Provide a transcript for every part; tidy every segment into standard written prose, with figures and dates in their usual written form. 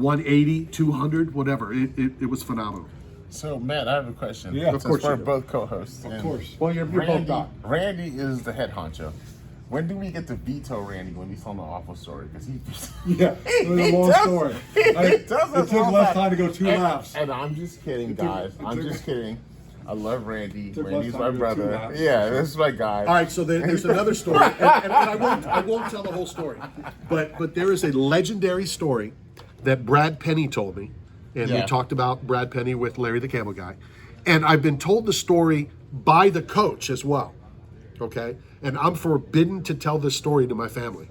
180, 200, whatever. It was phenomenal. So, Matt, I have a question. Yeah, of course We're you do. both co-hosts. Of and course. Well, you're both Randy, not. Randy is the head honcho. When do we get to veto Randy when he's telling the awful story? Because Yeah, it was a long story. It took less time to go 2 laps. And I'm just kidding, guys. I'm just kidding. I love Randy. Took less Randy's time my to go 2 brother. laps. Yeah, this is my guy. All right, so there's another story, and I won't tell the whole story, but there is a legendary story that Brad Penny told me, and we Yeah. talked about Brad Penny with Larry the Camo Guy, and I've been told the story by the coach as well, okay? And I'm forbidden to tell this story to my family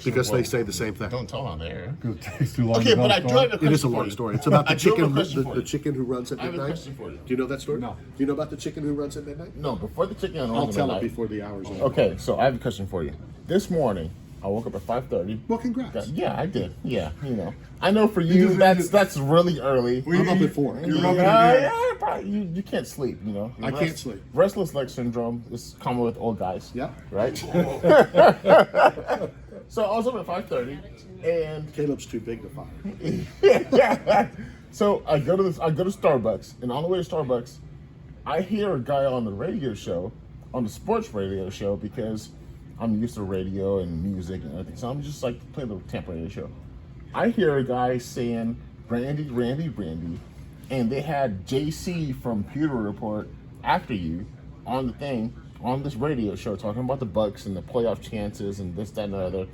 because they say the same thing. Don't tell on there. It takes too long Okay, to tell but I the do story. have a question It is a for long you. story. It's about the I do have a chicken, question for the you. chicken who runs at I have a midnight. question for you. Do you know that story? No. Do you know about the chicken who runs at midnight? No, before the chicken I'll tell it before the hour's over. Okay, so I have a question for you. This morning, I woke up at 5:30. Well, congrats. Yeah, I did. Yeah, I know for you that's really early. I'm up at 4. You're rubbing it in. Yeah, probably, you can't sleep. I can't sleep. Restless leg syndrome is common with old guys. Yeah. Right. So I was up at 5:30, and Caleb's too big to fire. so I go to Starbucks, and on the way to Starbucks, I hear a guy on the radio show, on the sports radio show, because I'm used to radio and music and everything. So I'm just like play the Tampa radio show. I hear a guy saying Randy, Randy, Randy, and they had JC from Pewter Report after you on the thing on this radio show talking about the Bucs and the playoff chances and this, that, and the other.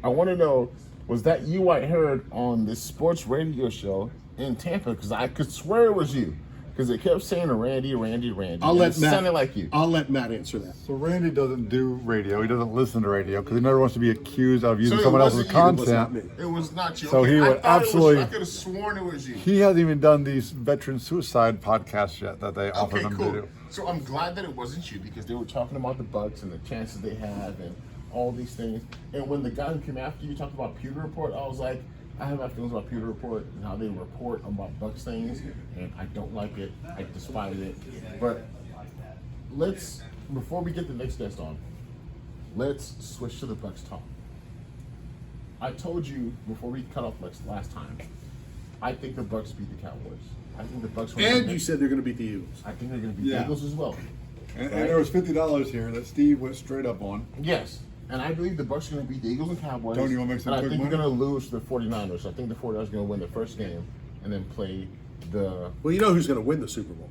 I want to know, was that you I heard on this sports radio show in Tampa? Because I could swear it was you. Because it kept saying Randy, Randy, Randy. I'll let it Matt. sounded like you. I'll let Matt answer that. So Randy doesn't do radio. He doesn't listen to radio because he never wants to be accused of using So it someone else's wasn't you, it was not content. me. It was not you. So he I would thought it was- absolutely- I could have sworn it was you. He hasn't even done these veteran suicide podcasts yet that they offered Okay, him cool. to do. So I'm glad that it wasn't you because they were talking about the Bucs and the chances they have and all these things. And when the guy who came after you talked about Pewter Report, I was like, I have my feelings about Pewter Report and how they report about Bucs things, and I don't like it. I despise it. But let's, before we get the next guest on, let's switch to the Bucs talk. I told you before we cut off last time, I think the Bucs beat the Cowboys. I think the Bucs win. And you said they're going to beat the Eagles. I think they're going to beat Yeah. the Eagles as well. And there was $50 here that Steve went straight up on. Yes. And I believe the Bucs are going to beat the Eagles and Cowboys. Tony, you wanna make some and I quick think money? they're going to lose to the 49ers. I think the 49ers are going to win their first game and then play the Well, you know who's going to win the Super Bowl?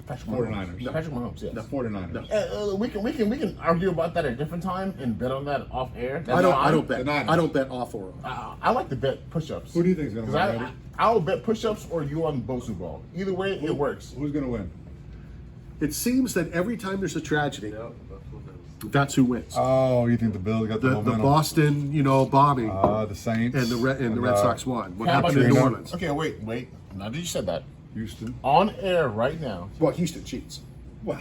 Patrick 49ers. Mahomes. No. Patrick Mahomes, yes. The 49ers. No. We can argue about that at a different time and bet on that off air. I don't the bet. Niners. I don't bet off or on. I like to bet push-ups. Who do you think is going to win, Because Randy? I'll bet push-ups or you on Bosu ball. Either way, it works. Who's going to win? It seems that every time there's a tragedy, that's who wins. Oh, you think the Bills got the The momentum? Boston, bombing, The Saints. and the Red Sox won. What How about happened in you? New Orleans? Okay, wait. Now that you said that, Houston. on air right now, Well, Houston cheats. Wow.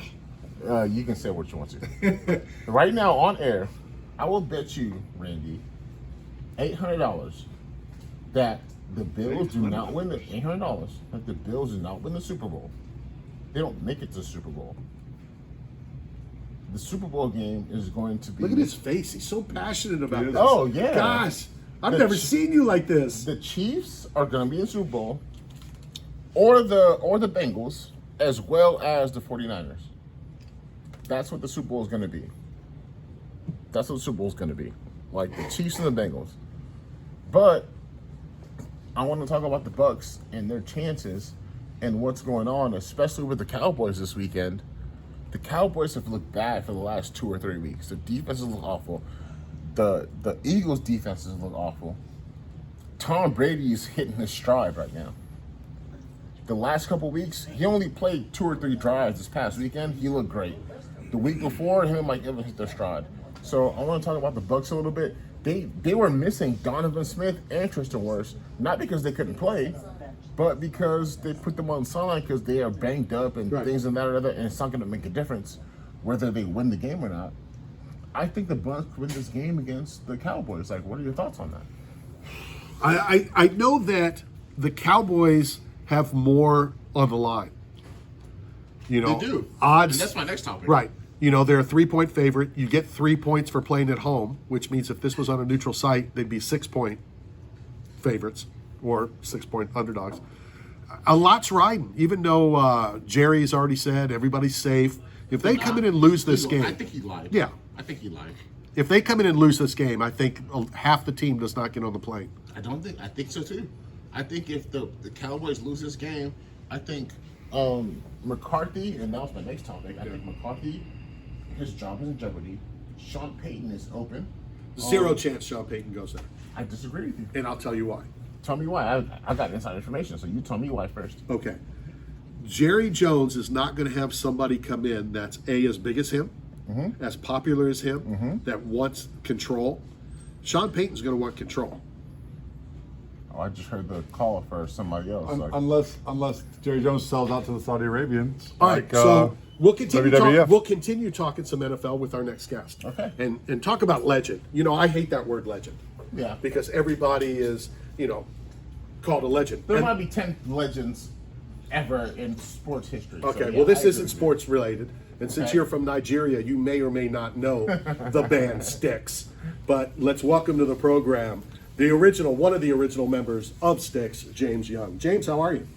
you can say what you want to. Right now on air, I will bet you, Randy, $800 that the Bills do not win the $800 that the Bills do not win the Super Bowl. They don't make it to the Super Bowl. The Super Bowl game is going to be. Look at his face. He's so passionate about He is. this. Oh, yeah. Gosh, I've The never Ch- seen you like this. The Chiefs are going to be in the Super Bowl, or the Bengals, as well as the 49ers. That's what the Super Bowl is going to be. That's what the Super Bowl is going to be. Like the Chiefs and the Bengals. But I want to talk about the Bucs and their chances and what's going on, especially with the Cowboys this weekend. The Cowboys have looked bad for the last 2 or 3 weeks. The defenses look awful. The Eagles' defenses look awful. Tom Brady is hitting his stride right now. The last couple weeks, he only played 2 or 3 drives this past weekend. He looked great. The week before, him and Mike Evans hit their stride. So I want to talk about the Bucs a little bit. They were missing Donovan Smith and Tristan Wirfs, not because they couldn't play, but because they put them on the sideline because they are banged up and Right. things and that or other, and it's not going to make a difference whether they win the game or not. I think the Bucs win this game against the Cowboys. Like, what are your thoughts on that? I know that the Cowboys have more on the line. They do. Odds. And that's my next topic. Right. They're a 3-point favorite. You get 3 points for playing at home, which means if this was on a neutral site, they'd be 6-point favorites. or 6-point underdogs. A lot's riding, even though Jerry's already said everybody's safe. If they come in and lose this game, I think he lied. Yeah. I think he lied. If they come in and lose this game, I think half the team does not get on the plane. I think so too. I think if the Cowboys lose this game, I think McCarthy, and that was my next topic, I think McCarthy, his job is in jeopardy. Sean Payton is open. Zero chance Sean Payton goes there. I disagree with you. And I'll tell you why. Tell me why. I got inside information, so you tell me why first. Okay. Jerry Jones is not going to have somebody come in that's as big as him, as popular as him, that wants control. Sean Payton's going to want control. Oh, I just heard the call for somebody else. Unless Jerry Jones sells out to the Saudi Arabians. All right, so we'll continue. WWF. We'll continue talking some NFL with our next guest. Okay. And talk about legend. You know, I hate that word legend. Yeah. Because everybody is, called a legend. There And- might be 10 legends ever in sports history. Okay, So, yeah, well, this I agree isn't with you. sports related. And since Okay. you're from Nigeria, you may or may not know the band Styx. But let's welcome to the program one of the original members of Styx, James Young. James, how are you?